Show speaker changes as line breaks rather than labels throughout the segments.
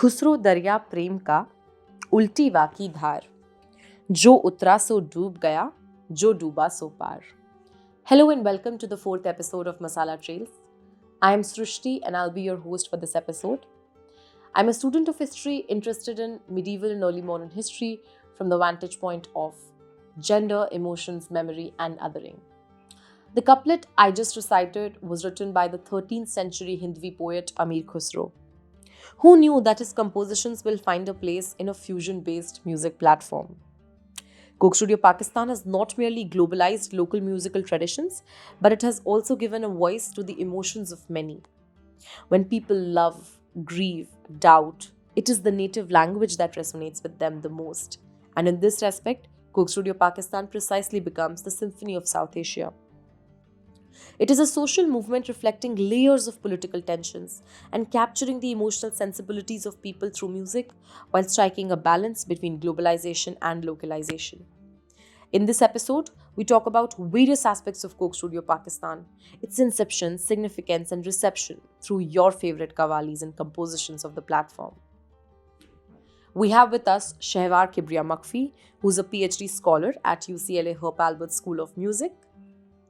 खुसरो दरिया प्रेम का उल्टी वाकी धार, जो उतरा सो डूब गया, जो डूबा सो पार. Hello and welcome to the 4th episode of Masala Trails. I am Srushti and I'll be your host for this episode. I'm a student of history interested in medieval and early modern history from the vantage point of gender, emotions, memory, and othering. The couplet I just recited was written by the 13th century Hindvi poet Amir Khusro. Who knew that his compositions will find a place in a fusion-based music platform? Coke Studio Pakistan has not merely globalized local musical traditions, but it has also given a voice to the emotions of many. When people love, grieve, doubt, it is the native language that resonates with them the most. And in this respect, Coke Studio Pakistan precisely becomes the Symphony of South Asia. It is a social movement reflecting layers of political tensions and capturing the emotional sensibilities of people through music while striking a balance between globalization and localization. In this episode, we talk about various aspects of Coke Studio Pakistan, its inception, significance, and reception through your favorite Qawwalis and compositions of the platform. We have with us Shahwar Kibria Makhfi, who is a PhD scholar at UCLA Herp Albert School of Music.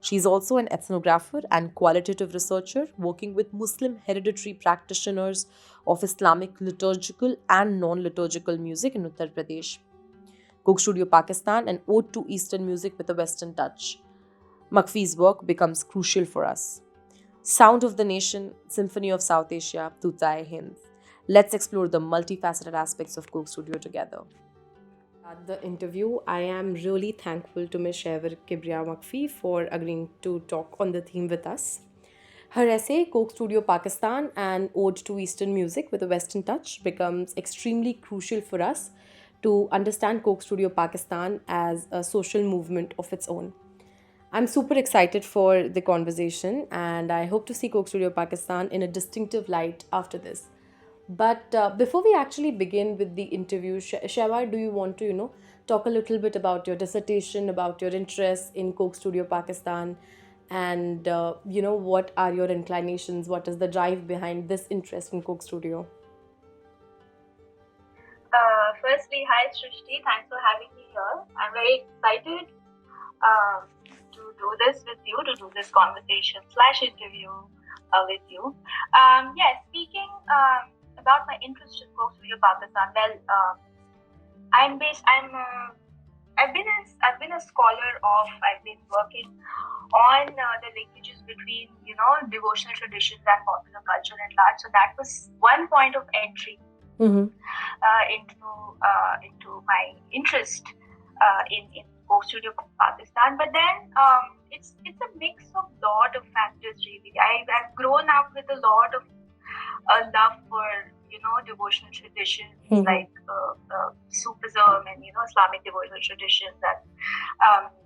She is also an ethnographer and qualitative researcher working with Muslim hereditary practitioners of Islamic liturgical and non-liturgical music in Uttar Pradesh. Coke Studio Pakistan, an ode to Eastern music with a Western touch. Makhfi's work becomes crucial for us. Sound of the Nation, Symphony of South Asia, Tutaye Hind. Let's explore the multifaceted aspects of Coke Studio together. At the interview, I am really thankful to Ms. Shahwar Kibria Makhfi for agreeing to talk on the theme with us. Her essay, Coke Studio Pakistan, an ode to Eastern music with a Western touch, becomes extremely crucial for us to understand Coke Studio Pakistan as a social movement of its own. I'm super excited for the conversation and I hope to see Coke Studio Pakistan in a distinctive light after this. But before we actually begin with the interview, Shahwar, do you want to, talk a little bit about your dissertation, about your interests in Coke Studio Pakistan, and what are your inclinations? What is the drive behind this interest in Coke Studio?
Firstly, hi Srushti, thanks for having me here. I'm very excited to do this with you, to do this conversation / interview with you. Speaking about my interest in Coke Studio Pakistan, I've been a scholar of, I've been working on the linkages between, devotional traditions and popular culture at large. So that was one point of entry into my interest in Coke Studio Pakistan. But then it's a mix of lot of factors really. I've grown up with a lot of love for devotional traditions like Sufism and Islamic devotional traditions, and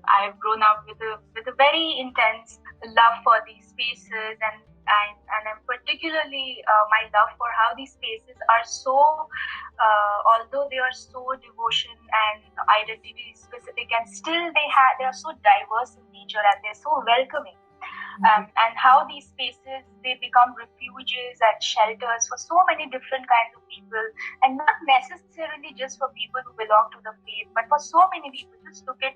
I've grown up with a very intense love for these spaces and I'm particularly my love for how these spaces are so, although they are so devotion and identity specific, and still they are so diverse in nature and they're so welcoming. And how these spaces, they become refuges and shelters for so many different kinds of people, and not necessarily just for people who belong to the faith, but for so many people. Just look at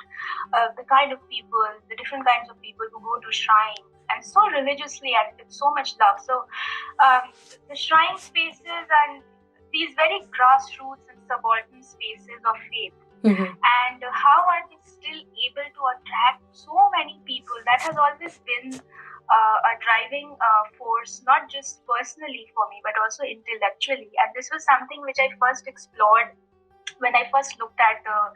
the kind of people, the different kinds of people who go to shrines and so religiously and with so much love. So the shrine spaces and these very grassroots and subaltern spaces of faith, and how are they still able to attract so many people? That has always been a driving force, not just personally for me, but also intellectually. And this was something which I first explored when I first looked at the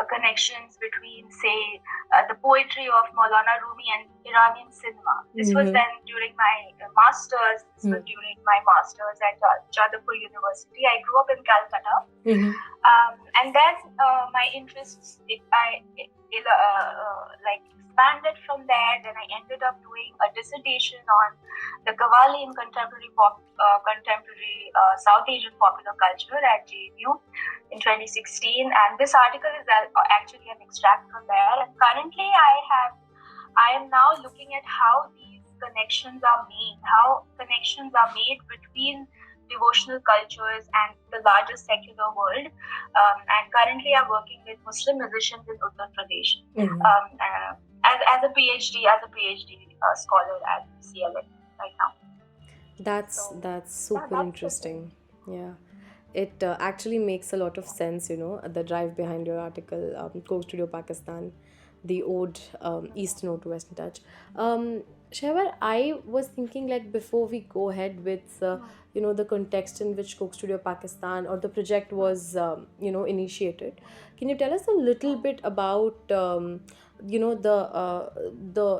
connections between, say, the poetry of Maulana Rumi and Iranian cinema. This was then during my master's. This was during my master's at Jadavpur University. I grew up in Calcutta. And then my interests, expanded from there. Then I ended up doing a dissertation on the Qawwali in contemporary South Asian popular culture at JNU in 2016. And this article is actually an extract from there. And currently I am now looking at how these connections are made, between devotional cultures and the larger secular world. And currently I'm working with Muslim musicians in Uttar Pradesh as a PhD scholar at UCLA right now.
That's super interesting. Yeah. It actually makes a lot of sense, the drive behind your article, Coke Studio Pakistan, the ode, Eastern Ode to Western Touch. Shahwar, I was thinking, like, before we go ahead with, the context in which Coke Studio Pakistan or the project was, initiated. Can you tell us a little bit about, the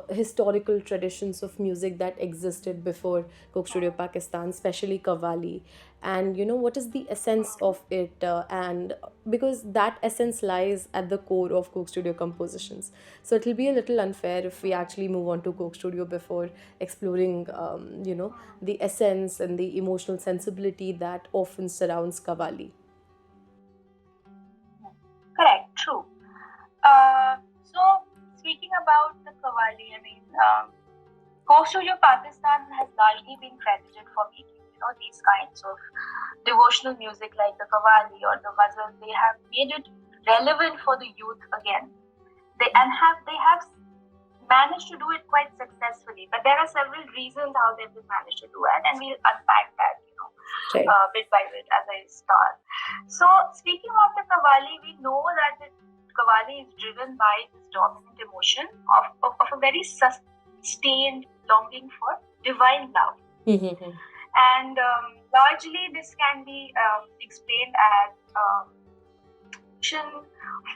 historical traditions of music that existed before Coke Studio Pakistan, especially Qawwali, and what is the essence of it, and because that essence lies at the core of Coke Studio compositions, so it'll be a little unfair if we actually move on to Coke Studio before exploring, the essence and the emotional sensibility that often surrounds Qawwali.
Correct, true. So speaking about the Qawwali, I mean, Coke Studio Pakistan has largely been credited for making these kinds of devotional music like the Qawwali or the ghazal. They have made it relevant for the youth again. They have managed to do it quite successfully. But there are several reasons how they've managed to do it, and we'll unpack that,
Right.
bit by bit as I start. So speaking of the Qawwali, we know that the Qawwali is driven by this dominant emotion of a very sustained longing for divine love. And largely this can be explained as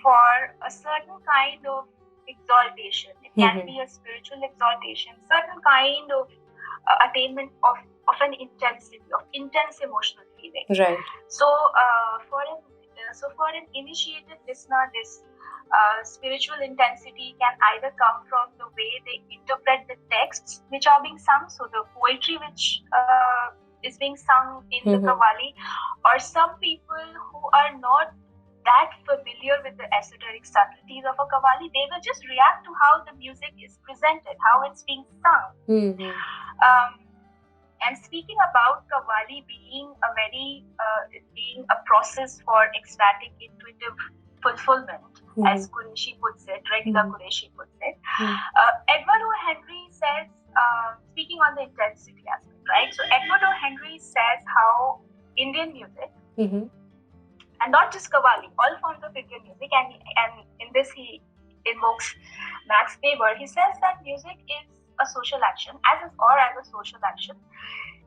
for a certain kind of exaltation. It can be a spiritual exaltation, certain kind of attainment of an intensity, of intense emotional feeling.
Right.
So for an initiated listener, this spiritual intensity can either come from the way they interpret the texts which are being sung, so the poetry which is being sung in the Qawwali, or some people who are not that familiar with the esoteric subtleties of a Qawwali, they will just react to how the music is presented, how it's being sung. And speaking about Qawwali being a process for ecstatic intuitive fulfillment, as Qureshi puts it, regular Qureshi puts it, Edward O. Henry says, speaking on the intensity aspect, right? So Edward O. Henry says how Indian music, and not just Qawwali, all forms of Indian music, and in this he invokes Max Weber. He says that music is a social action, as a social action.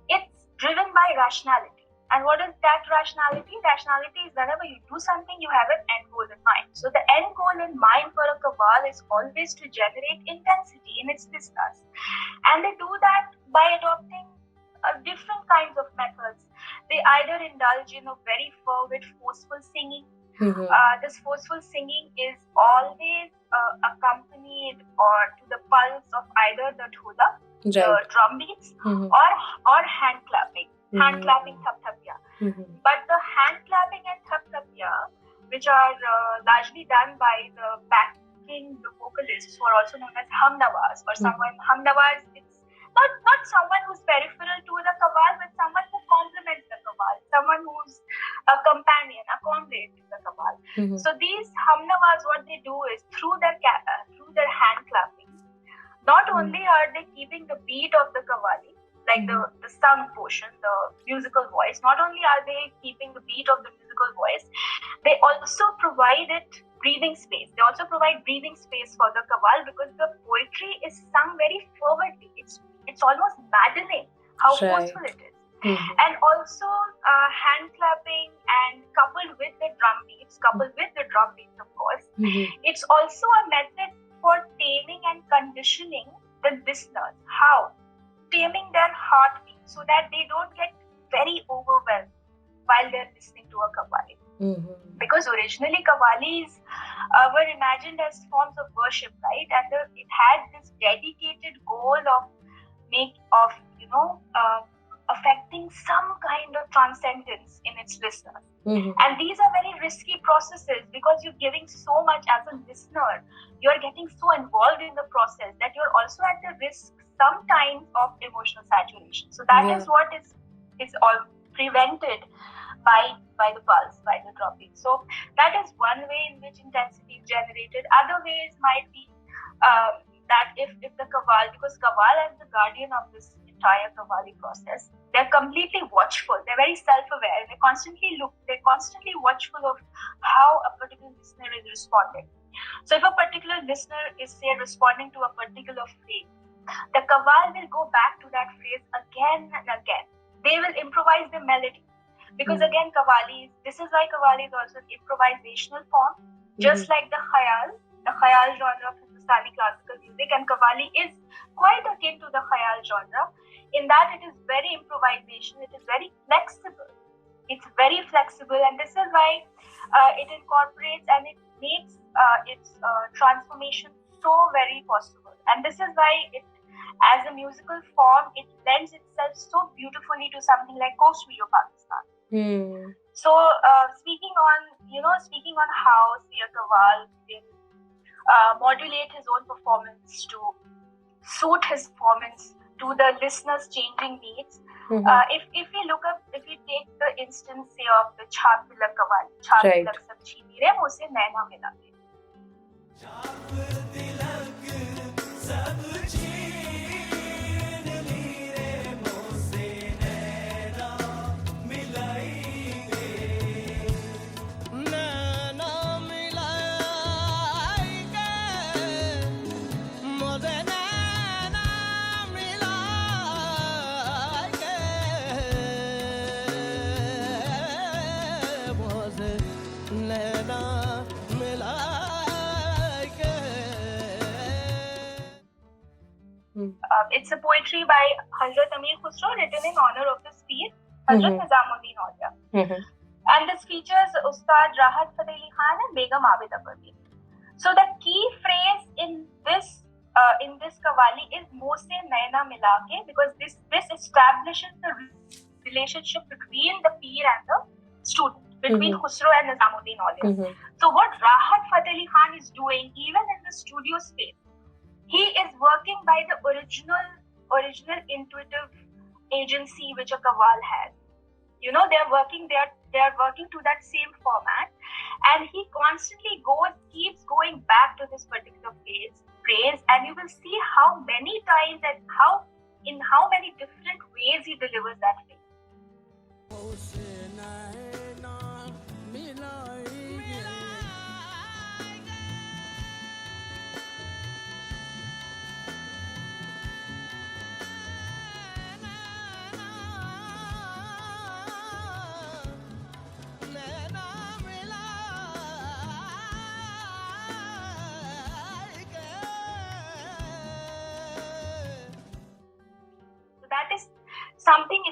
It's driven by rationality. And what is that rationality? Rationality is whenever you do something, you have an end goal in mind. So the end goal in mind for a Qawwal is always to generate intensity in its listeners. And they do that by adopting different kinds of methods. They either indulge in a very fervid, forceful singing. This forceful singing is always accompanied or to the pulse of either the dhula, the drum beats, or hand clapping. Hand clapping, thap thapya. But the hand clapping and thap thapya, which are largely done by the backing the vocalists, who are also known as hamnawaz, or someone. Hamnawaz, it's not someone who's peripheral to the Qawwal, but someone who complements the Qawwal, someone who's a companion, a comrade to the Qawwal. So these hamnawaz, what they do is through their hand clapping, not only are they keeping the beat of the Qawwali, like the sung portion, the musical voice, not only are they keeping the beat of the musical voice, they also provide it breathing space. They also provide breathing space for the Qawwal, because the poetry is sung very fervently. It's almost maddening how forceful it is. And also hand clapping, and coupled with the drum beats, of course, it's also a method for taming and conditioning the listeners. How? Taming their heartbeat so that they don't get very overwhelmed while they're listening to a Qawwali. Because originally Qawwalis were imagined as forms of worship, right? And it had this dedicated goal of affecting some kind of transcendence in its listeners. And these are very risky processes, because you're giving so much as a listener. You're getting so involved in the process that you're also at the risk sometimes of emotional saturation. So that is what is prevented by the pulse, by the dropping. So that is one way in which intensity is generated. Other ways might be that if the Qawwal, because Qawwal as the guardian of this entire Qawwali process, they're completely watchful, they're very self-aware, they're constantly watchful of how a particular listener is responding. So if a particular listener is, say, responding to a particular phrase, the Qawwal will go back to that phrase again and again. They will improvise the melody. Because again, this is why Qawwali is also an improvisational form, just like the khayal genre of Hindustani classical music, and Qawwali is quite akin to the khayal genre in that it is very improvisation, it is very flexible. It's very flexible, and this is why it incorporates and it makes its transformation so very possible. And this is why it, as a musical form, it lends itself so beautifully to something like Coast-Video Pakistan. So speaking on how Sia Qawwal will modulate his own performance to suit his performance to the listener's changing needs. If we take the instance, say, of the Chhap Tilak Qawwali, Chhap Tilak Sab Chheen Mere Muh Se Naina Mila Ke. It's a poetry by Hazrat Amir Khusro written in honor of his Peer, Hazrat Nizamuddin Aulia. And this features Ustad Rahat Fateh Ali Khan and Begum Abida Parveen. So the key phrase in this Qawwali is Muh Se Naina Mila Ke, because this establishes the relationship between the Peer and the student, between Khusro and Nizamuddin Aulia. So what Rahat Fateh Ali Khan is doing, even in the studio space, he is working by the original intuitive agency which a Qawwal has. They are working to that same format, and he constantly keeps going back to this particular phrase, and you will see how many times and in how many different ways he delivers that phrase. That is something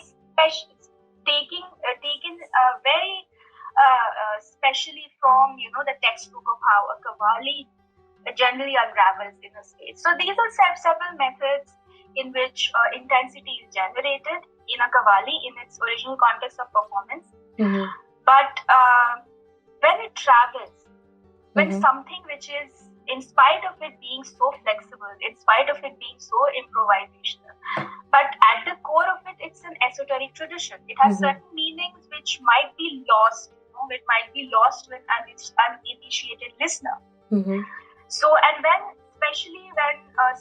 taken very specially from the textbook of how a Qawwali generally unravels in a space. So these are several methods in which intensity is generated in a Qawwali in its original context of performance. But when it travels, when something which is, in spite of it being so flexible, in spite of it being so improvisational, but at the core of it, it's an esoteric tradition. It has certain meanings which might be lost. It might be lost with an uninitiated listener. So, and especially when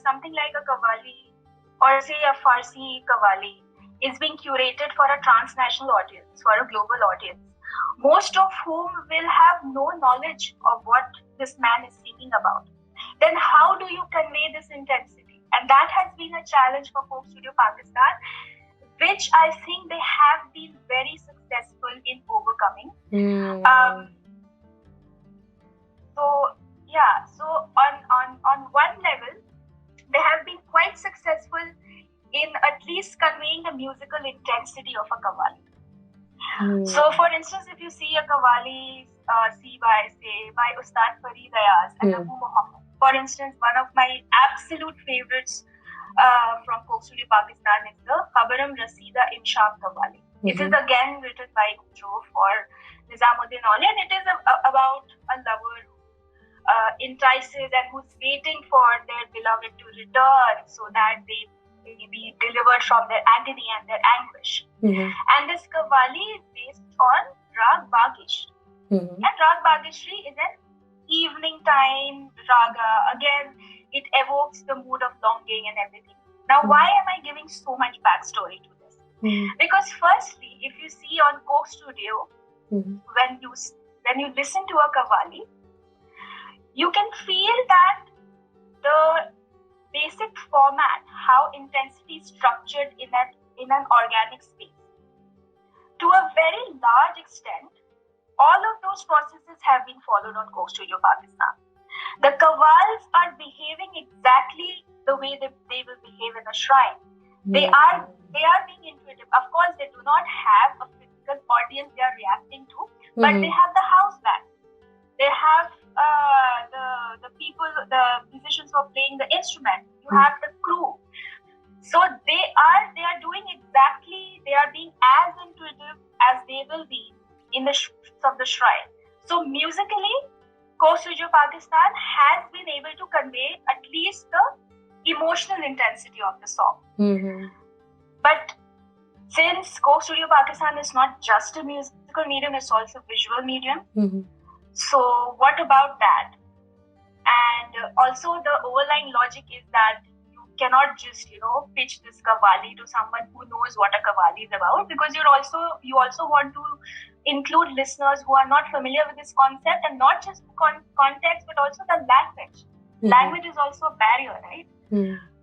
something like a Qawwali or say a Farsi Qawwali is being curated for a transnational audience, for a global audience, most of whom will have no knowledge of what this man is singing about, then how do you convey this intensity? And that has been a challenge for Folk-Studio Pakistan, which I think they have been very successful in overcoming. So on one level, they have been quite successful in at least conveying the musical intensity of a Qawwali. So, for instance, if you see a Qawwali by Ustad Farid Ayaz and Abu Muhammad, for instance, one of my absolute favorites from Folk-Studio Pakistan is the Khabaram Rasida Inshaq Qawwali. It is again written by Khusro for Nizamuddin Aulia, and it is about a lover who entices and who's waiting for their beloved to return so that they be delivered from their agony and their anguish. And this Qawwali is based on Rag Bagish. And Rag Bagishri is an evening time raga. Again, it evokes the mood of longing and everything. Now, why am I giving so much backstory to this? Because firstly, if you see on Coke Studio, when you listen to a Qawwali, you can feel that the basic format, how intensity is structured in an organic space. To a very large extent, all of those processes have been followed on Coke Studio Pakistan. The Qawwals are behaving exactly the way they will behave in a shrine. They are being intuitive. Of course, they do not have a physical audience they are reacting to, but they have the house band. They have the people, the musicians who are playing the instrument. You have the crew. So they are doing exactly, they are being as intuitive as they will be in the of the shrine. So musically, Coke Studio Pakistan has been able to convey at least the emotional intensity of the song. But since Coke Studio Pakistan is not just a musical medium, it's also a visual medium. So what about that? And also the overlying logic is that you cannot just, pitch this Qawwali to someone who knows what a Qawwali is about, because you also want to include listeners who are not familiar with this concept, and not just context, but also the language. Language is also a barrier, right?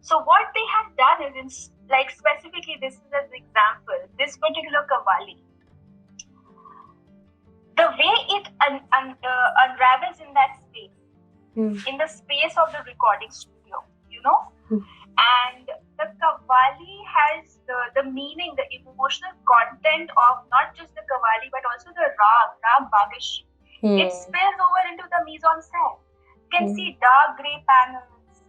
So what they have done is, specifically, this is an example, this particular Qawwali, the way it unravels in that space, in the space of the recording studio, and the Qawwali has the meaning, the emotional content of not just the Qawwali, but also the Rag Bagish. It spills over into the mise-en-scène. You can see dark grey panels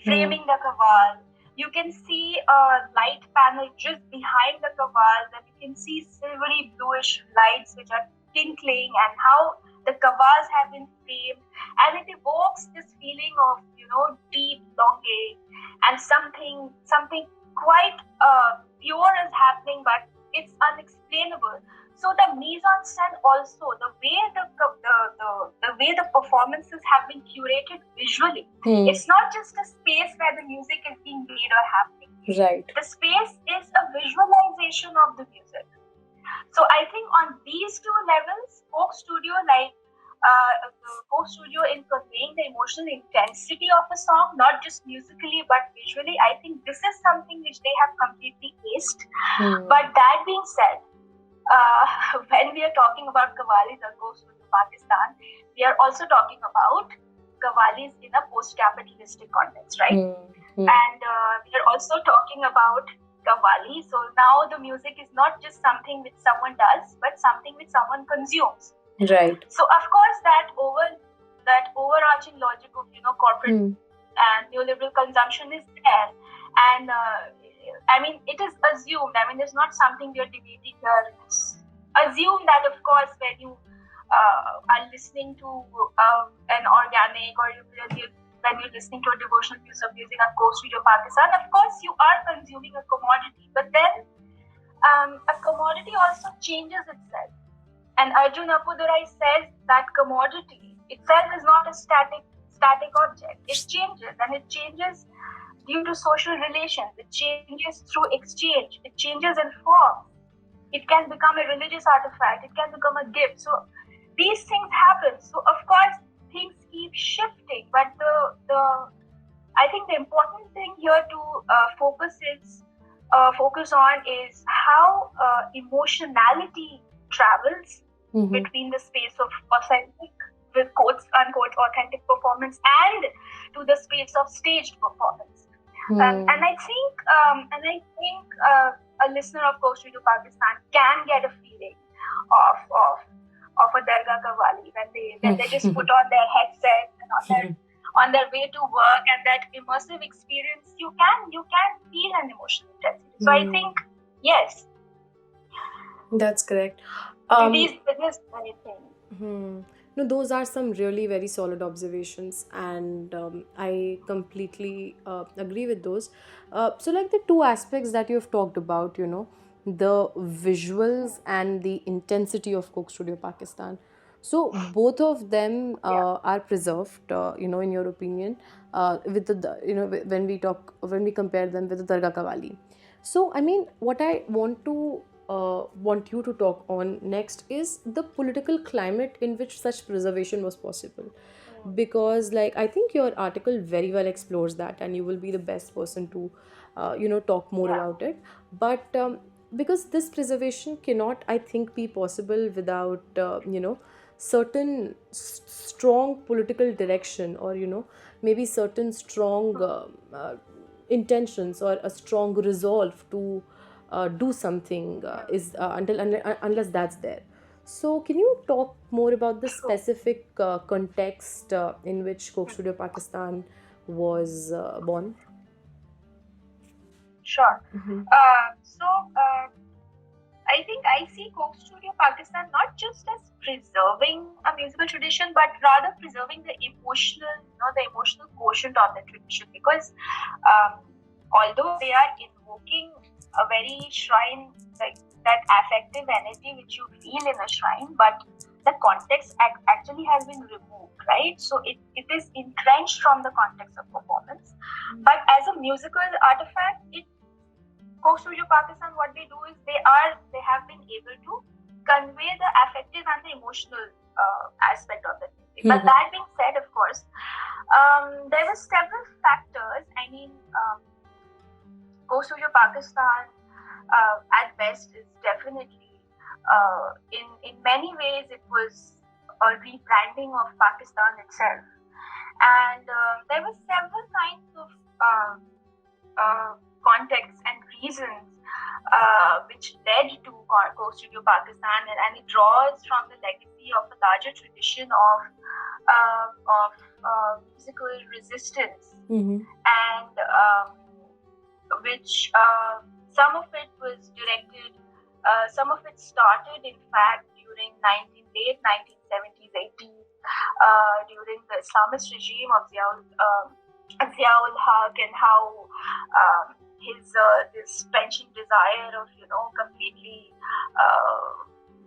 framing the Qawwal. You can see a light panel just behind the Qawwal, and you can see silvery bluish lights which are tinkling, and how the Qawwals have been framed, and it evokes this feeling of deep longing, and something quite pure is happening, but it's unexplainable. So the mise-en-scène also, the way the performances have been curated visually, it's not just a space where the music is being made or happening.
Right.
The space is a visualization of the music. So I think on these two levels, Coke Studio, Coke Studio in conveying the emotional intensity of a song, not just musically but visually, I think this is something which they have completely aced. But that being said, when we are talking about Qawwalis or Coke Studio Pakistan, we are also talking about Qawwalis in a post-capitalistic context, right? And we are also talking about Qawwali. So now the music is not just something which someone does, but something which someone consumes.
Right.
So of course that overarching logic of corporate and neoliberal consumption is there, and it is assumed. there's not something we are debating here. It's assumed that of course when you are listening to an organic, or when you're listening to a devotional piece of music on Coke Studio Pakistan, of course you are consuming a commodity. But then a commodity also changes itself. And Arjun Appadurai says that commodity itself is not a static object. It changes, and it changes due to social relations. It changes through exchange. It changes in form. It can become a religious artifact. It can become a gift. So these things happen. So of course things keep shifting. But I think the important thing here to focus on is how emotionality travels between the space of authentic, with quotes unquote, authentic performance, and to the space of staged performance. And I think a listener of Coke Studio Pakistan can get a feeling of a Dargah Qawwali when they just put on their headset and on their way to work, and that immersive experience, you can feel an emotional intensity. So I think yes,
that's correct.
These business anything.
No, those are some really very solid observations, and I completely agree with those. So, like the two aspects that you've talked about, the visuals and the intensity of Coke Studio Pakistan. So, both of them
Yeah.
are preserved, in your opinion, with when we compare them with the Dargah Qawwali. So, I mean, what I want you to talk on next is the political climate in which such preservation was possible. Because, like, I think your article very well explores that, and you will be the best person to, talk more
Yeah.
about it. But because this preservation cannot, I think, be possible without, certain strong political direction, or, maybe certain strong intentions, or a strong resolve to do something is unless that's there. So, can you talk more about the
True.
specific context in which Coke Studio Pakistan was born?
Sure.
Mm-hmm.
I think I see Coke Studio Pakistan not just as preserving a musical tradition, but rather preserving the emotional quotient of the tradition. Because although they are invoking a very shrine, like that affective energy which you feel in a shrine, but the context actually has been removed, right? So it is entrenched from the context of performance. But as a musical artifact, Coke Studio Pakistan, what they do is they have been able to convey the affective and the emotional aspect of the music. But that being said, of course, there were several factors. I mean, Coke Studio Pakistan at best is definitely in many ways it was a rebranding of Pakistan itself, and there were several kinds of contexts and reasons which led to Coke Studio Pakistan, and it draws from the legacy of a larger tradition of musical resistance, and which some of it was directed, some of it started in fact during late 1970s, 80s, during the Islamist regime of Ziaul Haq, and how his this penchant desire of completely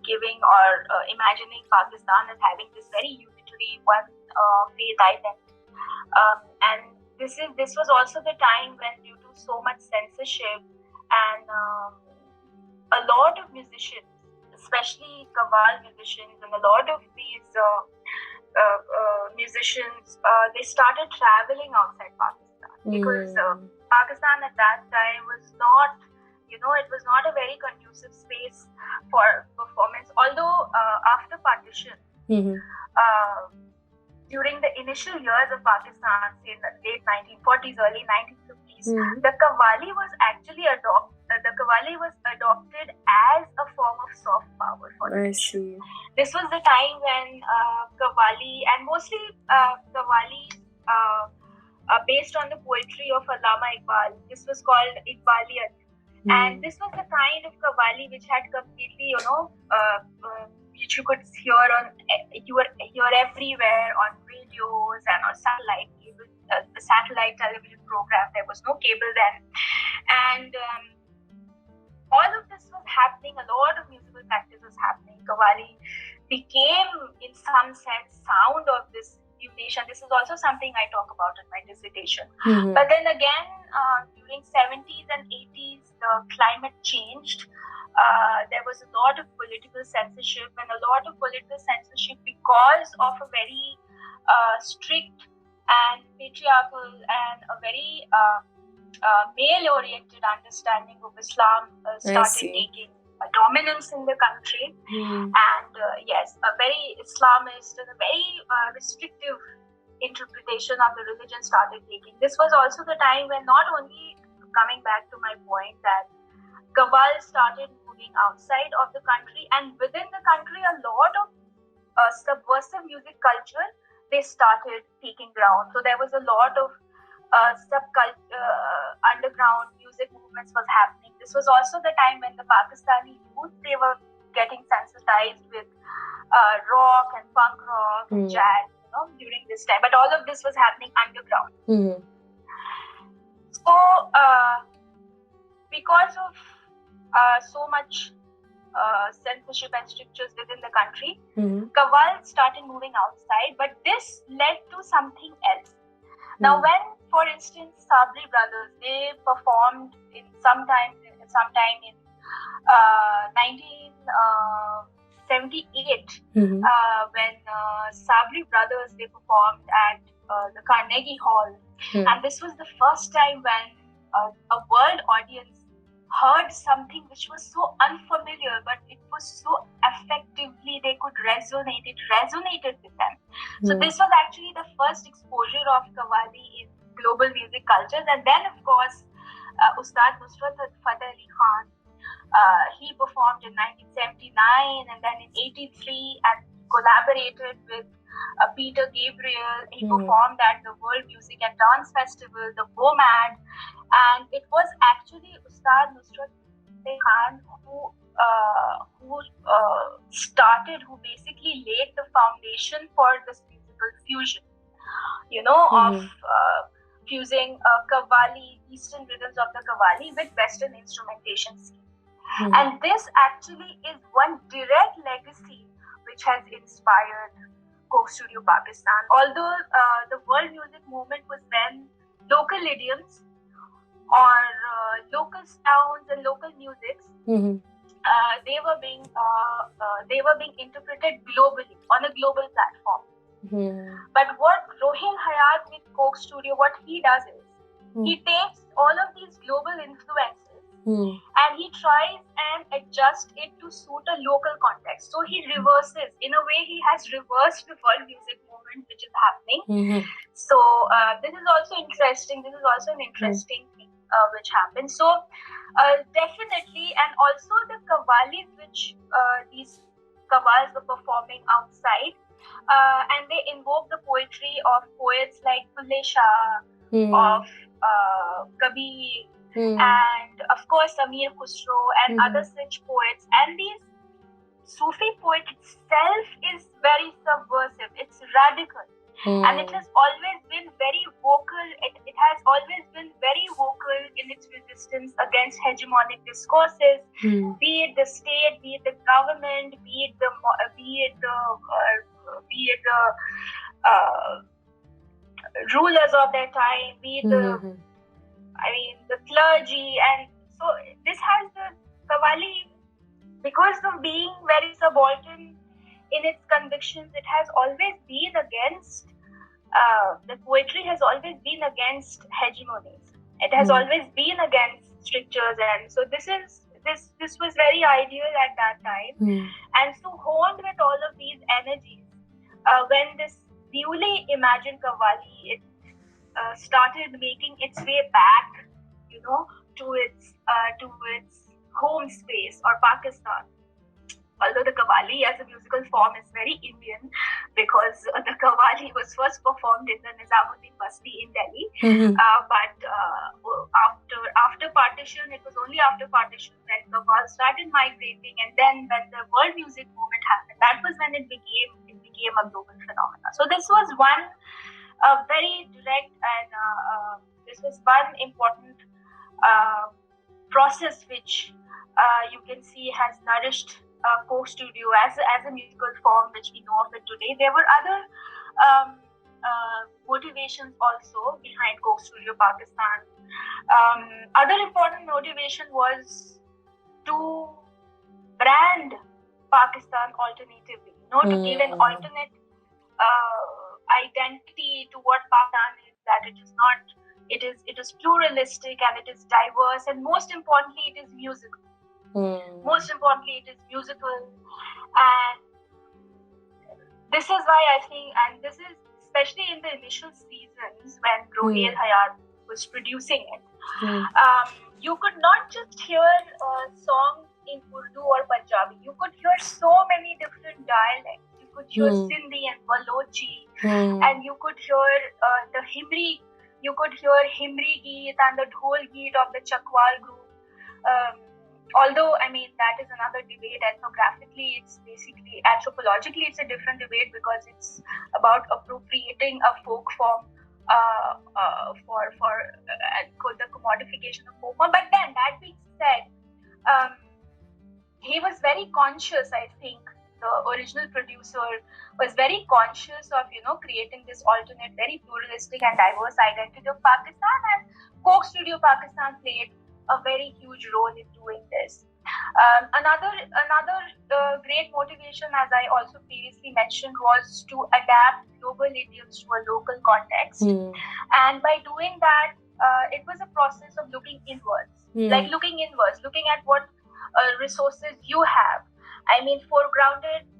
giving or imagining Pakistan as having this very unitary one faith identity, and this was also the time when, due to so much censorship, and a lot of musicians, especially Qawwal musicians, and a lot of these musicians, they started traveling outside Pakistan, because Pakistan at that time was not, it was not a very conducive space for performance. Although after partition, during the initial years of Pakistan, say in the late 1940s, early 1950s, the Qawwali was actually adopted as a form of soft power for the nation. This was the time when Qawwali, and mostly Qawwali based on the poetry of Allama Iqbal, this was called Iqbaliyat, and this was the kind of Qawwali which had completely, which you could hear everywhere on radios and on satellite cable, the satellite television program. There was no cable then, and all of this was happening. A lot of musical practice was happening. Qawwali became, in some sense, sound of this new nation. This is also something I talk about in my dissertation. But then again, during 70s and 80s, the climate changed. There was a lot of political censorship, and a lot of political censorship because of a very strict and patriarchal and a very male-oriented understanding of Islam started taking a dominance in the country, and yes, a very Islamist and a very restrictive interpretation of the religion started taking. This was also the time when, not only, coming back to my point, that Qawwal started moving outside of the country, and within the country, a lot of subversive music culture, they started taking ground. So there was a lot of underground music movements was happening. This was also the time when the Pakistani youth, they were getting sensitized with rock and punk rock and jazz, during this time. But all of this was happening underground. So, because of so much censorship and strictures within the country, Qawwal started moving outside, but this led to something else. Now, when, for instance, Sabri brothers, they performed in sometime in 1978, when Sabri brothers, they performed at the Carnegie Hall, and this was the first time when a world audience heard something which was so unfamiliar, but it was so effectively, they could resonate. It resonated with them. So this was actually the first exposure of Qawwali in global music cultures. And then, of course, Ustad Nusrat Fateh Ali Khan, he performed in 1979, and then in 83, and collaborated with Peter Gabriel. He performed at the World Music and Dance Festival, the WOMAD, and it was actually Ustad Nusrat Khan who basically laid the foundation for this musical fusion, of fusing Qawwali, Eastern rhythms of the Qawwali with Western instrumentation scheme. And this actually is one direct legacy which has inspired Coke Studio Pakistan. Although the world music movement was when local idioms or local sounds and local musics, they were being interpreted globally on a global platform. But what Rohin Hayat with Coke Studio, what he does is he takes all of these global influences and he tries and adjusts it to suit a local context. So he reverses, in a way he has reversed the world music movement which is happening. So this is also interesting. This is also an interesting thing which happened. So definitely, and also the Qawwalis which these Qawwals were performing outside, and they invoke the poetry of poets like Bulle Shah, of Kabir, and of course Amir Khusro and other such poets. And these Sufi poet itself is very subversive, it's radical, and it has always been very vocal. It has always been very vocal in its resistance against hegemonic discourses, be it the state, be it the government, be it the rulers of their time, be it the clergy. And so this has the Qawwali, because of being very subaltern in its convictions, it has always been against, the poetry has always been against hegemonies. It has always been against strictures, and so this was very ideal at that time. And so honed with all of these energies, when this newly imagined Qawwali, it started making its way back, to its home space, or Pakistan. Although the Qawwali as a musical form is very Indian, because the Qawwali was first performed in the Nizamuddin Basti in Delhi, but after partition, it was only after partition when Qawwal started migrating, and then when the world music movement happened, that was when it became a global phenomenon. So this was one very direct, and this was one important process which you can see has nourished Coke Studio as a musical form which we know of it today. There were other motivations also behind Coke Studio Pakistan. Other important motivation was to brand Pakistan alternatively, to give an alternate identity to what Pakistan is, that it is not, it is pluralistic and it is diverse, and most importantly it is musical. Most importantly, it is musical, and this is why I think, and this is especially in the initial seasons when Rohin Hayat was producing it, you could not just hear songs in Urdu or Punjabi. You could hear so many different dialects. You could hear Sindhi and Balochi, and you could hear the Himri. You could hear Himri Geet and the Dhol Geet of the Chakwal group. although I mean that is another debate. Ethnographically, it's basically anthropologically, it's a different debate because it's about appropriating a folk form for the commodification of folk form. But then that being said, he was very conscious. I think the original producer was very conscious of creating this alternate, very pluralistic and diverse identity of Pakistan, and Coke Studio Pakistan played a very huge role in doing this. Another great motivation, as I also previously mentioned, was to adapt global idioms to a local context. And by doing that, it was a process of looking inwards, looking at what resources you have. I mean, foregrounding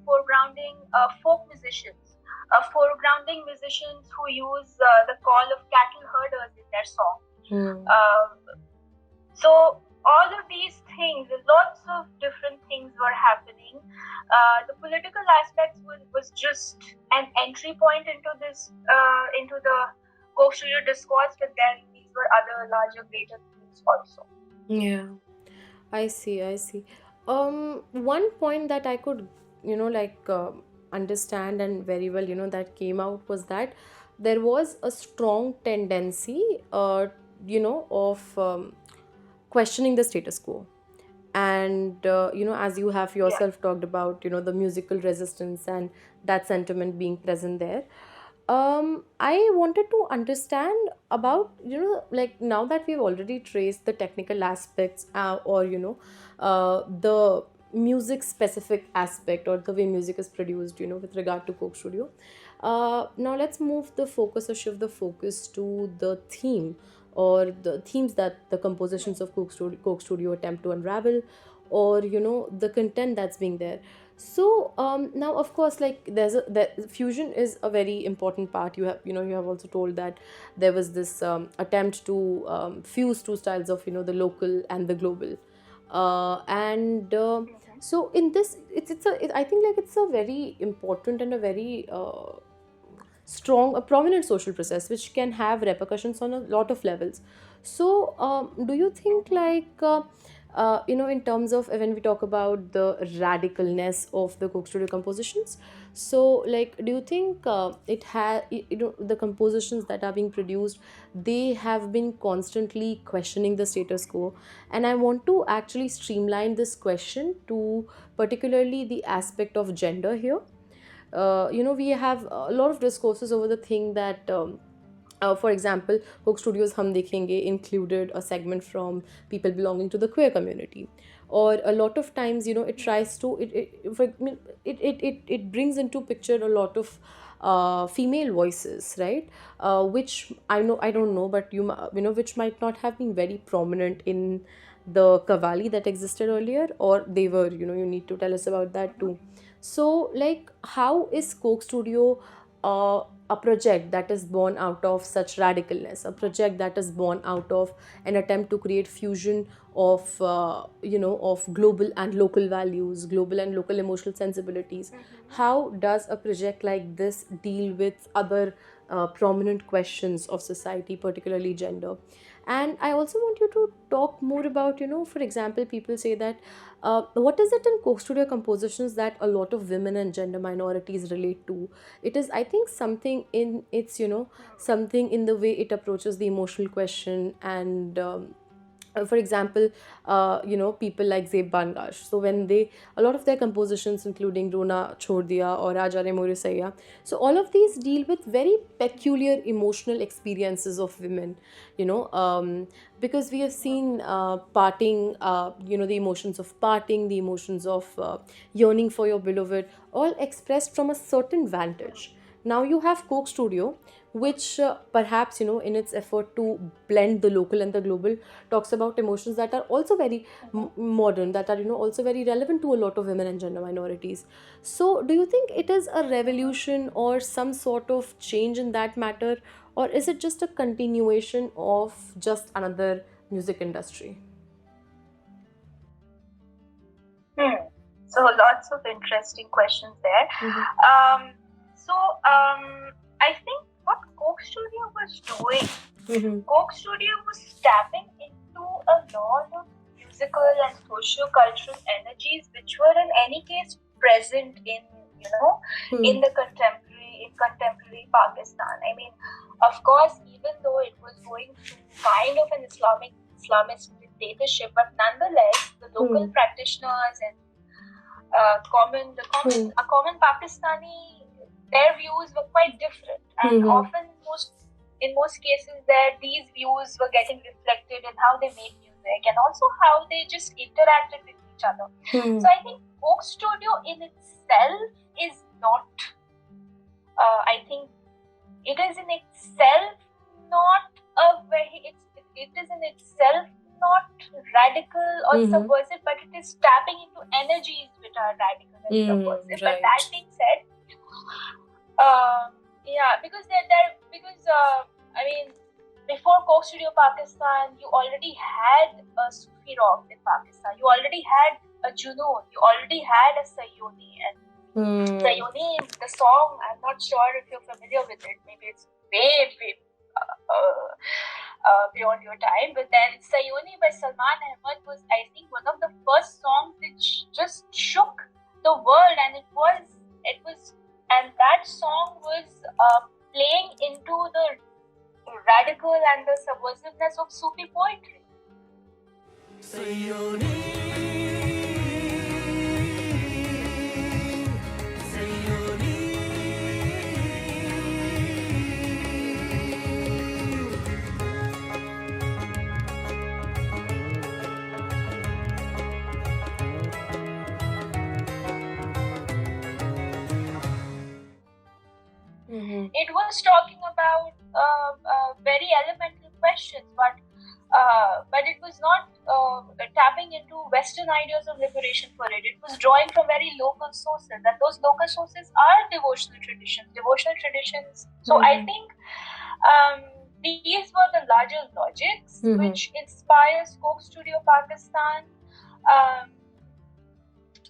folk musicians, foregrounding musicians who use the call of cattle herders in their song. So all of these things, lots of different things were happening. The political aspects was just an entry point into this, into the Coke Studio discourse, but then these were other larger, greater themes also.
Yeah, I see. One point that I could, understand and very well, that came out was that there was a strong tendency, of questioning the status quo. And, as you have yourself talked about, the musical resistance and that sentiment being present there. I wanted to understand about, like now that we've already traced the technical aspects, or, the music specific aspect or the way music is produced, with regard to Coke Studio. Now let's move the focus or shift the focus to the theme or the themes that the compositions of Coke Studio attempt to unravel, or, the content that's being there. So now, of course, like fusion is a very important part. You have also told that there was this attempt to fuse two styles of, the local and the global. And so in this, I think like it's a very important and a very strong, a prominent social process which can have repercussions on a lot of levels. So do you think like in terms of when we talk about the radicalness of the Coke Studio compositions, so like do you think it has, the compositions that are being produced, they have been constantly questioning the status quo? And I want to actually streamline this question to particularly the aspect of gender here. We have a lot of discourses over the thing that, for example, Coke Studios Hum Dekhenge included a segment from people belonging to the queer community. Or a lot of times, it tries to, it brings into picture a lot of female voices, right? Which I don't know, but which might not have been very prominent in the Qawwali that existed earlier, or they were, you need to tell us about that too. So, like, how is Coke Studio a project that is born out of such radicalness, a project that is born out of an attempt to create fusion of, of global and local values, global and local emotional sensibilities? How does a project like this deal with other prominent questions of society, particularly gender? And I also want you to talk more about, for example, people say that what is it in Coke Studio compositions that a lot of women and gender minorities relate to? It is, I think, something in its, something in the way it approaches the emotional question. And for example, people like Zeb Bangash. So when a lot of their compositions, including Rona Chhod Diya or Raja Re More Saiya, so all of these deal with very peculiar emotional experiences of women, because we have seen parting, the emotions of parting, the emotions of yearning for your beloved, all expressed from a certain vantage. Now you have Coke Studio, which perhaps, in its effort to blend the local and the global, talks about emotions that are also very modern, that are, also very relevant to a lot of women and gender minorities. So do you think it is a revolution or some sort of change in that matter, or is it just a continuation of just another music industry?
So lots of interesting questions there. I think what Coke Studio was doing, Coke Studio was tapping into a lot of music physical and socio-cultural energies which were in any case present in in contemporary Pakistan. I mean, of course, even though it was going through kind of an Islamist dictatorship, but nonetheless the local practitioners and common Pakistani, their views were quite different, and often in most cases that these views were getting reflected in how they made music and also how they just interacted with each other. So I think Coke Studio in itself is not, I think it is in itself not a very, it is in itself not radical or subversive, but it is tapping into energies which are radical and subversive. Right. But that being said, I mean, before Coke Studio Pakistan, you already had a Sufi rock in Pakistan. You already had a Junoon. You already had a Sayoni. And Sayoni, the song, I'm not sure if you're familiar with it. Maybe it's way beyond your time. But then Sayoni by Salman Ahmad was, I think, one of the first songs which just shook the world, and and that song was playing into the radical and the subversiveness of Sufi poetry. It was talking about very elemental questions, but it was not tapping into Western ideas of liberation for it. It was drawing from very local sources, and those local sources are devotional traditions. So I think these were the larger logics which inspires Coke Studio Pakistan.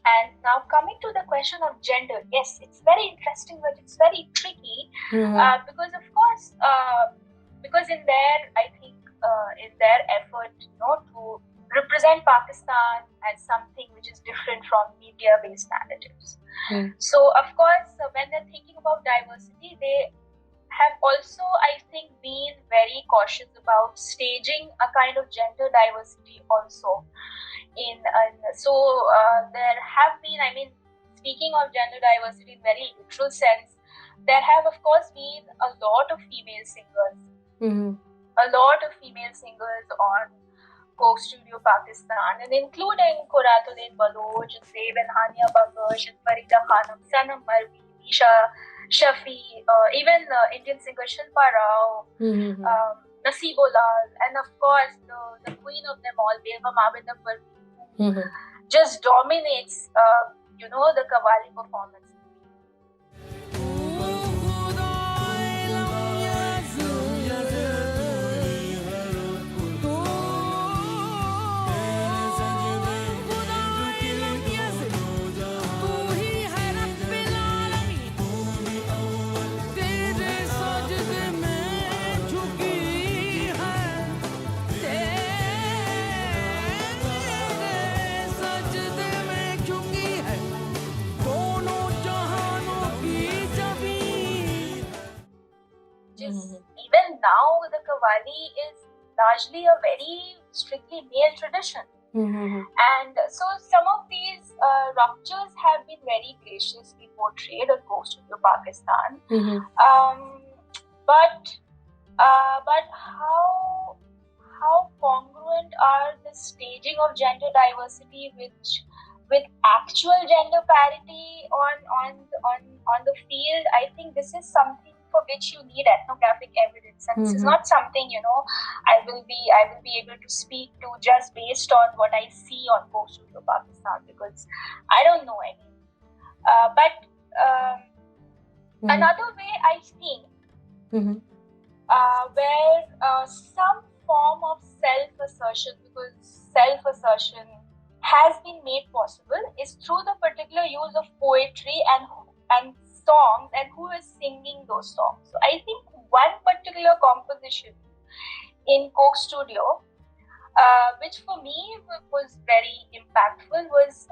And now coming to the question of gender, yes, it's very interesting, but it's very tricky because of course, because in their effort, to represent Pakistan as something which is different from media-based narratives. So of course, when they're thinking about diversity, they have also, I think, been very cautious about staging a kind of gender diversity also. There have been, I mean, speaking of gender diversity in very literal sense, there have of course been a lot of female singers. A lot of female singers on Coke Studio Pakistan, and including Quratulin Baloch, and Zeb and Hania Bakash, and Farida Khanum, Sanam Marvi, Nisha Shafi, even Indian singer Shilpa Rao, Nasibolal, and of course the queen of them all, Begum Abida Parveen, just dominates, the Qawwali performance. Even now, the Qawwali is largely a very strictly male tradition. And so some of these ruptures have been very graciously portrayed on Coke Studio Pakistan. But how congruent are the staging of gender diversity with actual gender parity on the field? I think this is something for which you need ethnographic evidence, and this is not something I will be able to speak to just based on what I see on Coke Studio Pakistan, because I don't know any. Another way I think where some form of self-assertion, because self-assertion has been made possible, is through the particular use of poetry and songs, and who is singing those songs. So I think one particular composition in Coke Studio which for me was very impactful, was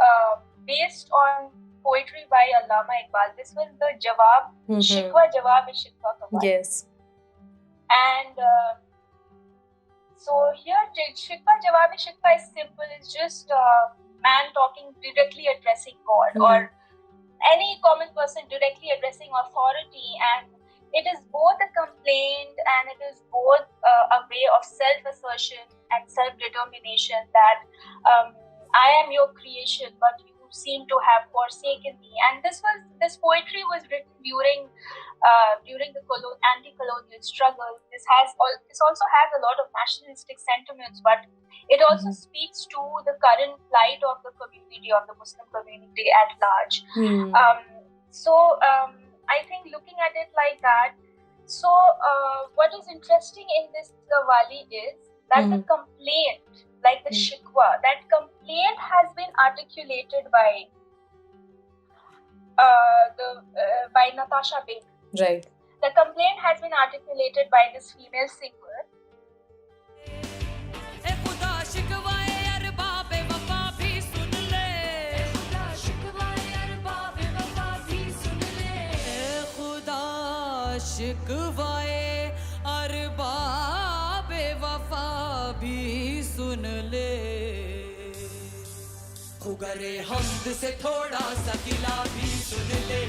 based on poetry by Allama Iqbal. This was the Jawab, Shikwa Jawab is Shikwa Qawwali.
Yes.
And so here, Shikwa Jawab is Shikwa is simple. It's just a man talking directly addressing God, or any common person directly addressing authority, and it is both a complaint and it is both a way of self-assertion and self-determination that I am your creation, but you seem to have forsaken me. And this poetry was written during the anti-colonial struggle. This also has a lot of nationalistic sentiments, but it also speaks to the current plight of the community, of the Muslim community at large. I think looking at it like that, so what is interesting in this Qawwali is that the complaint, like the shikwa, that complaint has been articulated by Natasha Beg.
Right.
The complaint has been articulated by this female singer.
शिकवाए अरबाबे वफा भी सुन ले खुगरे हमद से थोड़ा सा गिला भी सुन ले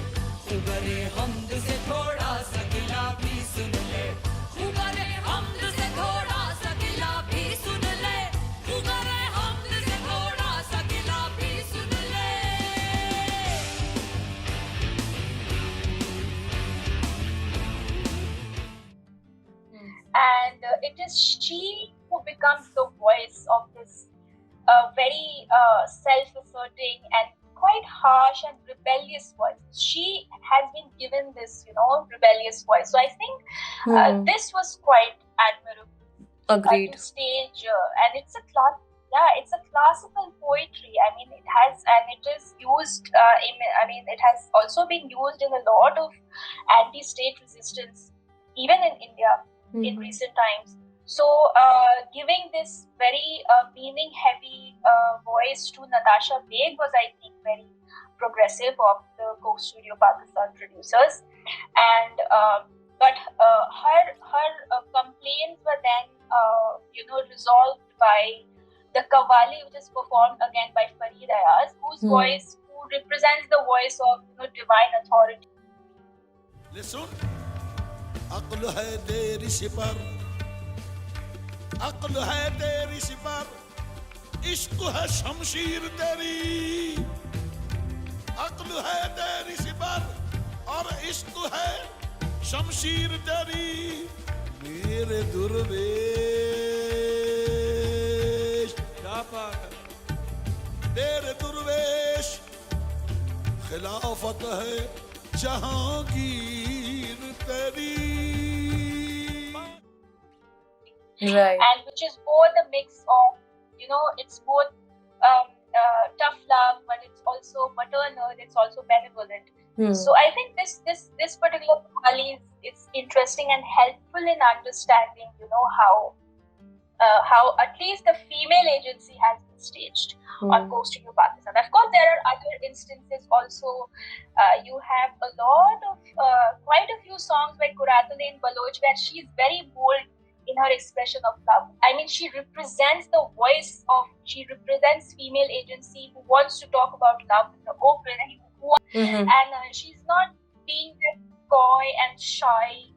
खुगरे हमद से थोड़ा सा गिला भी सुन ले खुगरे हमद से थोड़ा सा गिला भी सुन ले खुगरे हमद से थोड़ा सा गिला भी सुन ले
And it is she who becomes the voice of this very self-asserting and quite harsh and rebellious voice. She has been given this, rebellious voice. So I think this was quite admirable.
Agreed.
To stage, and it's a classical poetry. I mean, it is used. It has also been used in a lot of anti-state resistance, even in India. In recent times. So giving this very meaning-heavy voice to Natasha Beg was, I think, very progressive of the Coke Studio Pakistan producers. And but her complaints were then resolved by the Qawwali, which is performed again by Farid Ayaz, who represents the voice of divine authority.
Listen. अक्ल है तेरी sipper अक्ल है तेरी sipper इश्क है शमशीर तेरी अक्ल है तेरी सिपर और इश्क है शमशीर तेरी मेरे दुर्वेश तेरे दुर्वेश खिलाफत है जहांगीर तेरी.
Right.
And which is both a mix of, it's both tough love, but it's also maternal, it's also benevolent. So I think this particular Qawwali is interesting and helpful in understanding, how at least the female agency has been staged on Coke Studio Pakistan. Of course, there are other instances also. You have a lot of, quite a few songs by Quratulain Baloch where she is very bold in her expression of love. I mean, she represents female agency who wants to talk about love in the open, and she's not being that coy and shy,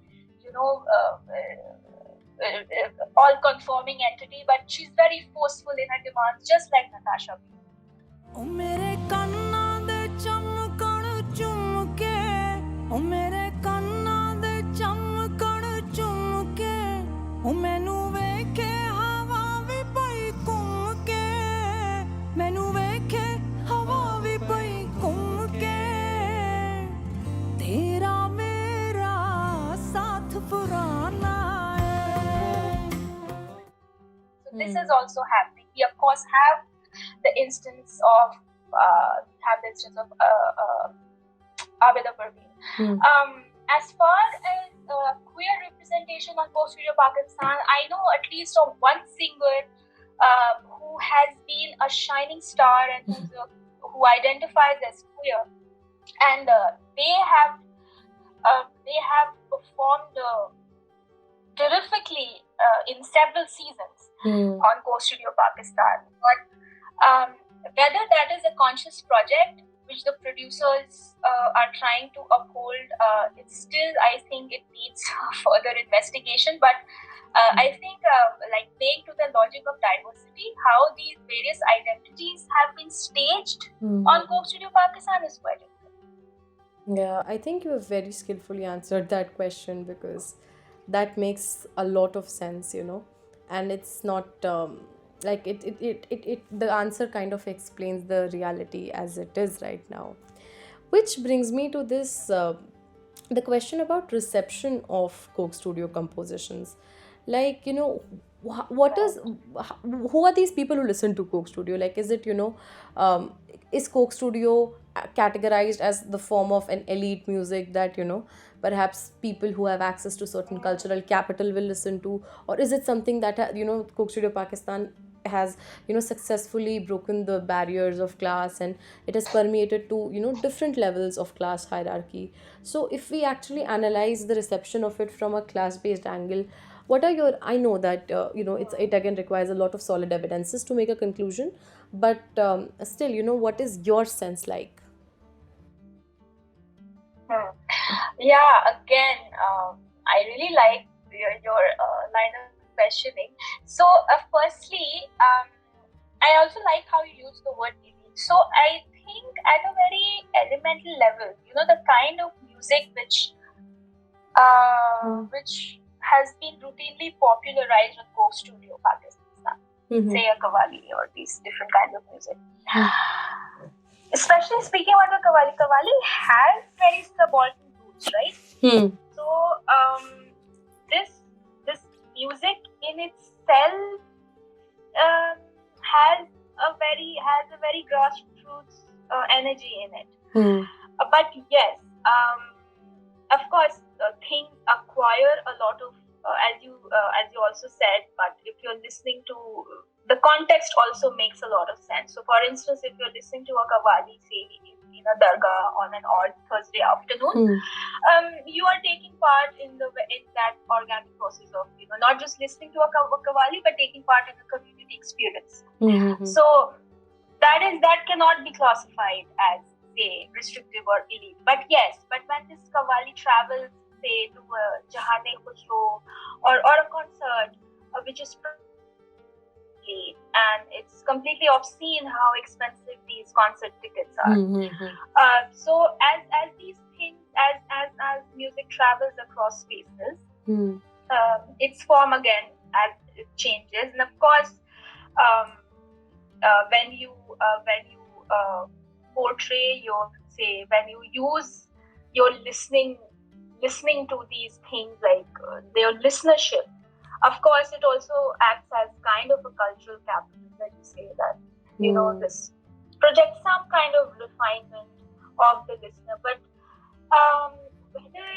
all-conforming entity, but she's very forceful in her demands, just like Natasha. This is also happening. We of course have the instance of Abida Parveen. As far as queer representation on Coke Studio Pakistan, I know at least of one singer who has been a shining star and who identifies as queer, and they have performed terrifically in several seasons on Coke Studio Pakistan. But whether that is a conscious project which the producers are trying to uphold, it's still, I think it needs further investigation. But I think like playing to the logic of diversity, how these various identities have been staged on Coke Studio Pakistan is quite important.
Yeah, I think you have very skillfully answered that question, because that makes a lot of sense, and it's not like the answer kind of explains the reality as it is right now. Which brings me to this the question about reception of Coke Studio compositions. Like, what is who are these people who listen to Coke Studio? Like, is it, is Coke Studio categorized as the form of an elite music that, perhaps people who have access to certain cultural capital will listen to? Or is it something that, Coke Studio Pakistan has, successfully broken the barriers of class, and it has permeated to, different levels of class hierarchy? So if we actually analyze the reception of it from a class based angle, what are your, I know that it again requires a lot of solid evidences to make a conclusion, but still, what is your sense like?
Yeah, again, I really like your line of questioning. So, firstly, I also like how you use the word elite. So, I think at a very elemental level, the kind of music which has been routinely popularized on Coke Studio Pakistan, say a Qawwali or these different kinds of music. Especially speaking about the Qawwali has very subaltern roots, right? So this music in itself has a very grassroots energy in it. But yes, of course, things acquire a lot of as you also said. But if you're listening to the context, also makes a lot of sense. So, for instance, if you're listening to a Qawwali, say in a dargah on an odd Thursday afternoon, you are taking part in that organic process of not just listening to a Qawwali, but taking part in the community experience. So that cannot be classified as, say, restrictive or elite. But yes, but when this Qawwali travels, say, to a Jahane Khusro or a concert, which is and it's completely obscene how expensive these concert tickets are. So as these things, as music travels across spaces, its form again as it changes, and of course, when you portray when you use your listening to these things, like their listenership, of course it also acts as kind of a cultural capital, that you say that this projects some kind of refinement of the listener. But whether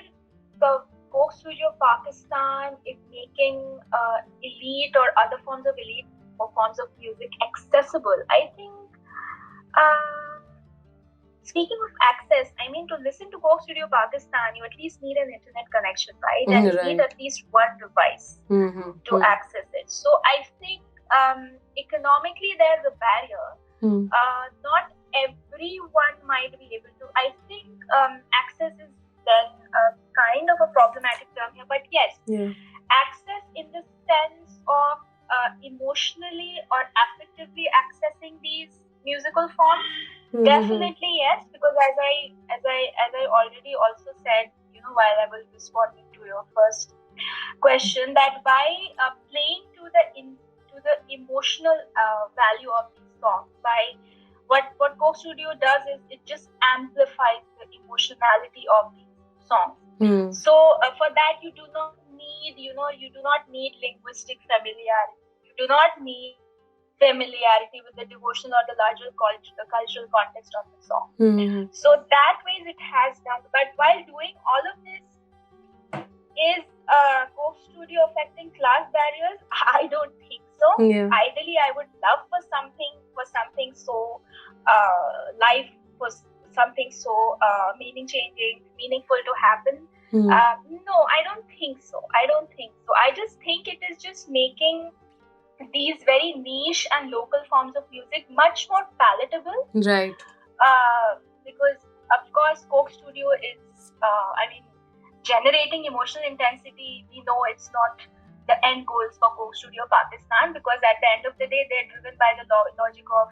the Coke Studio Pakistan is making elite or other forms of elite or forms of music accessible, I think speaking of access, I mean, to listen to Coke Studio Pakistan, you at least need an internet connection, right? And you need at least one device to access it. So I think economically there's a barrier. Not everyone might be able to. I think access is then kind of a problematic term here. But yes, access in the sense of emotionally or affectively accessing these musical forms. Definitely yes, because as I already also said, while I was responding to your first question, that by playing to the emotional value of these songs, by what Coke Studio does is it just amplifies the emotionality of these songs. So for that you do not need linguistic familiarity. You do not need familiarity with the devotion or the larger cultural context of the song. So that way it has done. But while doing all of this, is Coke Studio affecting class barriers? I don't think so.
Yeah.
Ideally, I would love for something so life, for something so meaningful to happen. No, I don't think so. I just think it is just making these very niche and local forms of music much more palatable.
Right.
Because of course Coke Studio is generating emotional intensity. We know it's not the end goals for Coke Studio Pakistan, because at the end of the day they're driven by the logic of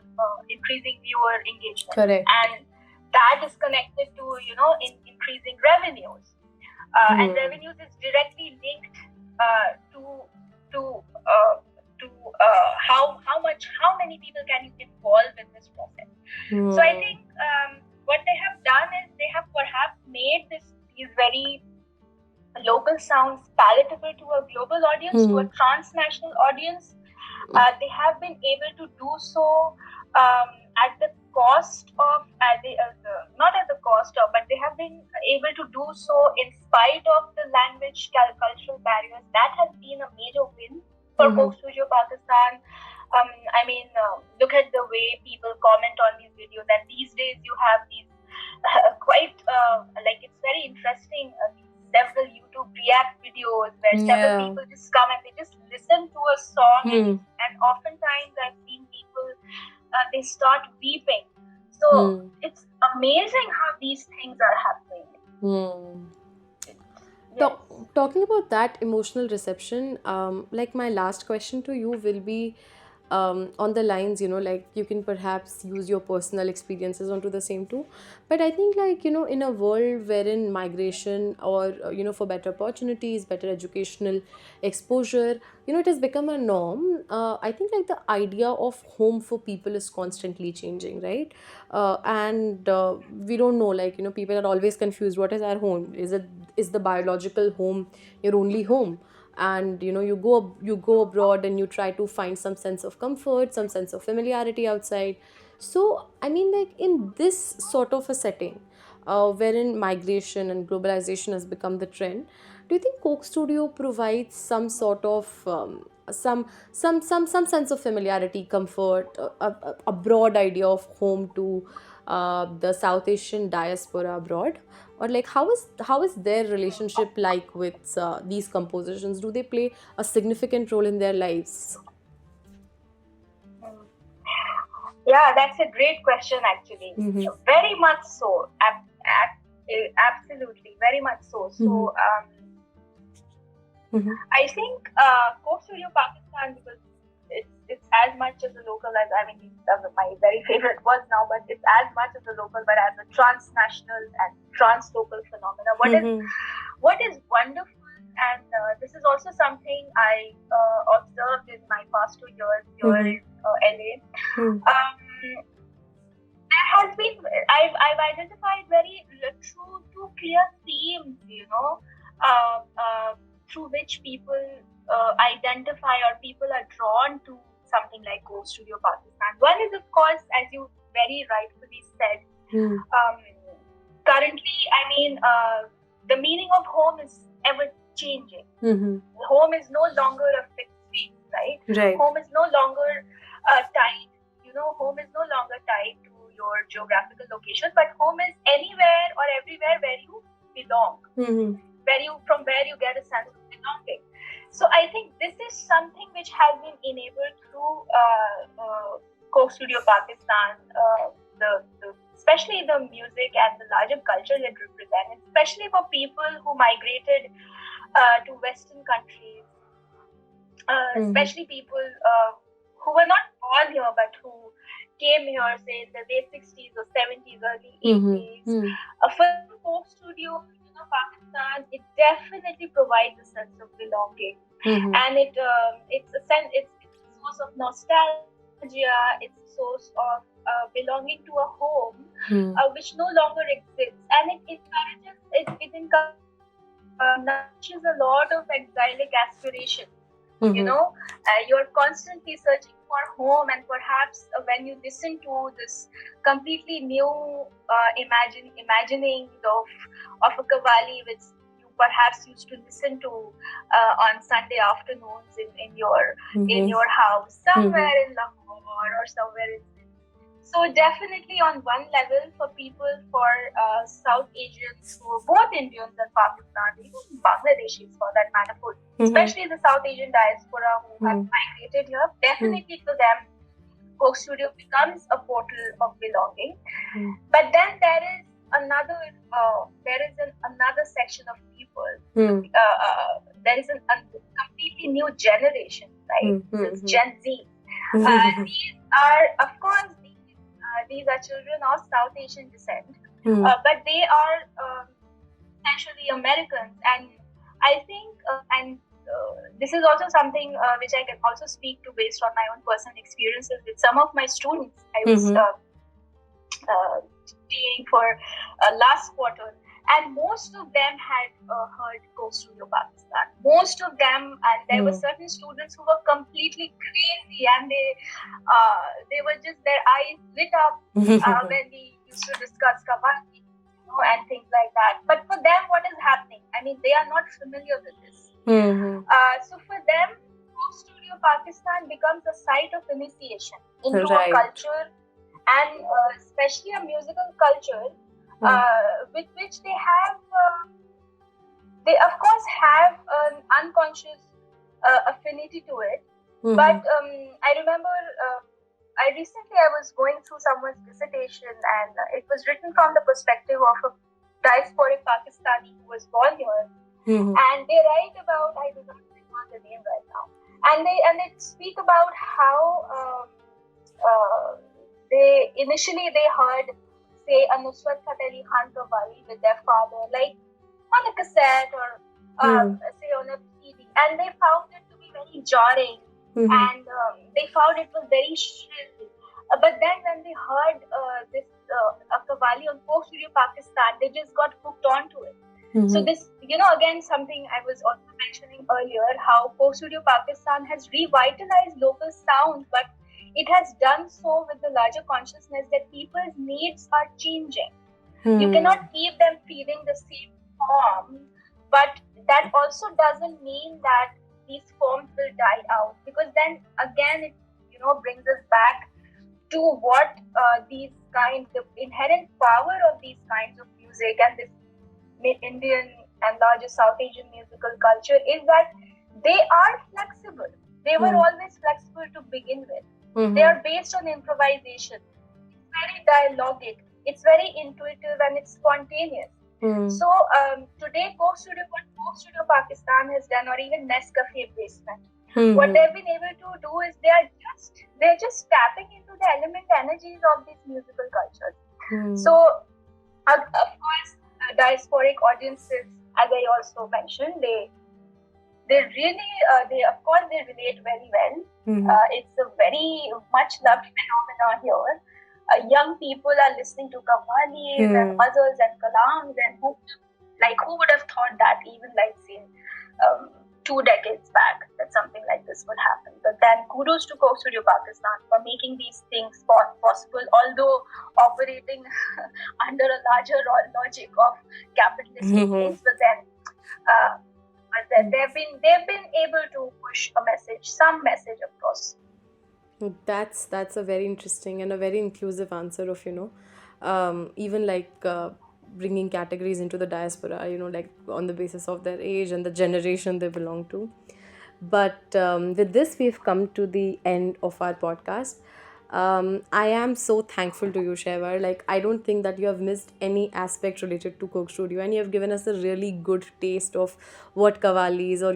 increasing viewer engagement.
Correct.
And that is connected to increasing revenues. And revenues is directly linked to how many people can you involve in this process. So I think what they have done is they have perhaps made these very local sounds palatable to a global audience, to a transnational audience. They have been able to do so at the cost of, not at the cost of, but they have been able to do so in spite of the language cultural barriers. That has been a major win for Coke Studio Pakistan. Look at the way people comment on these videos, and these days you have these it's very interesting, several YouTube React videos where several people just come and they just listen to a song, and oftentimes I've seen people, they start weeping. So it's amazing how these things are happening. Yes.
Talking about that emotional reception, my last question to you will be on the lines, you can perhaps use your personal experiences onto the same too. But I think in a world wherein migration or, for better opportunities, better educational exposure, it has become a norm. I think the idea of home for people is constantly changing, right? And we don't know, people are always confused. What is our home? Is the biological home your only home? And you go abroad and you try to find some sense of comfort, some sense of familiarity outside. So in this sort of a setting, wherein migration and globalization has become the trend, do you think Coke Studio provides some sort of some sense of familiarity, comfort, a broad idea of home to the South Asian diaspora abroad? Or how is their relationship with these compositions? Do they play a significant role in their lives?
Yeah, that's a great question actually. Very much so. Absolutely, very much so. So I think Coke Studio Pakistan, because it's as much as a local as, my very favorite was now, but it's as much as a local, but as a transnational and trans-local phenomena. What is wonderful, and this is also something I observed in my past 2 years here in LA. There has been, I've identified two clear themes, through which people identify, or people are drawn to something like Coke Studio Pakistan. One is, of course, as you very rightfully said, currently, the meaning of home is ever changing. Home is no longer a fixed space, right? Home is no longer tied. Home is no longer tied to your geographical location, but home is anywhere or everywhere where you belong, from where you get a sense of belonging. So I think this is something which has been enabled through Coke Studio Pakistan, especially the music and the larger culture it represents, especially for people who migrated to Western countries, especially people who were not born here but who came here, say, in the late 60s or 70s, early 80s. For Coke Studio Pakistan, it definitely provides a sense of belonging, and it's a source of nostalgia. It's a source of belonging to a home which no longer exists, and it encourages a lot of exilic aspiration. You're constantly searching for home, and perhaps when you listen to this completely new imagining of a Qawwali, which you perhaps used to listen to on Sunday afternoons in your house somewhere in Lahore or somewhere in. So definitely on one level for people, for South Asians, who both Indians and Pakistanis, even Bangladeshis for that matter, especially the South Asian diaspora who have migrated here, definitely to them, Coke Studio becomes a portal of belonging. But then there is another section of people. There is a completely new generation, right? This Gen Z. These are, of course, these are children of South Asian descent, but they are essentially Americans. And I think, this is also something which I can also speak to based on my own personal experiences with some of my students. I was teaching for last quarter, and most of them had heard Coke Studio Pakistan. Most of them, and there were certain students who were completely crazy, and they were just, their eyes lit up when we used to discuss Qawwali, and things like that. But for them, what is happening? I mean, they are not familiar with this. So for them, Coke Studio Pakistan becomes a site of initiation into a culture, and especially a musical culture, with which they have, they of course have an unconscious affinity to it. But I remember, I was going through someone's dissertation, and it was written from the perspective of a diasporic Pakistani who was born here. And they write about, I do not recall the name right now, and they speak about how they initially heard, say, a Nusrat Fateh Ali Khan Qawwali with their father, like on a cassette or say on a CD, and they found it to be very jarring, and they found it was very shrill. But then when they heard this Qawwali on Coke Studio Pakistan, they just got hooked onto it. So this, again, something I was also mentioning earlier, how Coke Studio Pakistan has revitalized local sound, but it has done so with the larger consciousness that people's needs are changing. You cannot keep them feeling the same form, but that also doesn't mean that these forms will die out, because then again it brings us back to what the inherent power of these kinds of music and this Indian and larger South Asian musical culture is that they are flexible. They were always flexible to begin with. They are based on improvisation. It's very dialogic. It's very intuitive, and it's spontaneous. So today, what Coke Studio Pakistan has done, or even Nescafe Basement, what they've been able to do is they're just tapping into the element energies of these musical cultures. So of course, diasporic audiences, as I also mentioned, they really they relate very well. It's a very much loved phenomenon here. Young people are listening to Qawwalis and ghazals and kalams, and who would have thought that even say 2 decades back that something like this would happen. But then kudos to Coke Studio Pakistan for making these things possible, although operating under a larger logic of capitalistic things. But then they've been able to push some message across.
That's a very interesting and a very inclusive answer of even bringing categories into the diaspora, on the basis of their age and the generation they belong to. But with this, we've come to the end of our podcast. I am so thankful to you, Shahwar. I don't think that you have missed any aspect related to Coke Studio, and you have given us a really good taste of what Qawwali is, or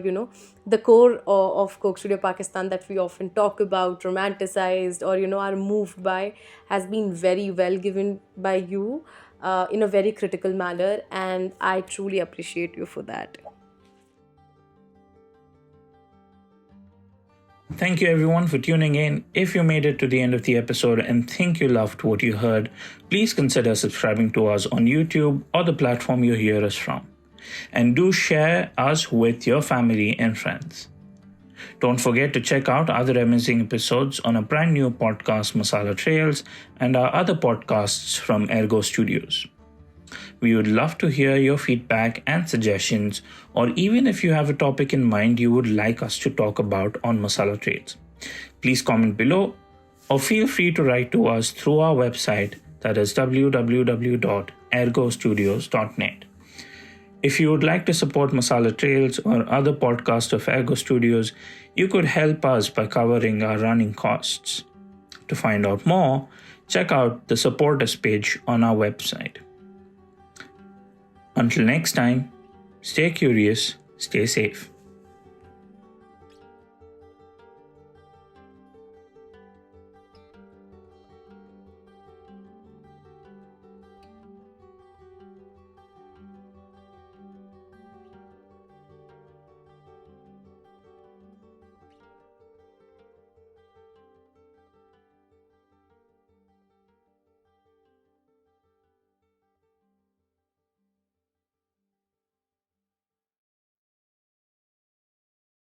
the core of Coke Studio Pakistan that we often talk about, romanticized, or are moved by, has been very well given by you in a very critical manner, and I truly appreciate you for that.
Thank you everyone for tuning in. If you made it to the end of the episode and think you loved what you heard, please consider subscribing to us on YouTube or the platform you hear us from. And do share us with your family and friends. Don't forget to check out other amazing episodes on our brand new podcast, Masala Trails, and our other podcasts from Ergo Studios. We would love to hear your feedback and suggestions, or even if you have a topic in mind you would like us to talk about on Masala Trails. Please comment below or feel free to write to us through our website, that is www.ergostudios.net. If you would like to support Masala Trails or other podcasts of Ergo Studios, you could help us by covering our running costs. To find out more, check out the support us page on our website. Until next time, stay curious, stay safe.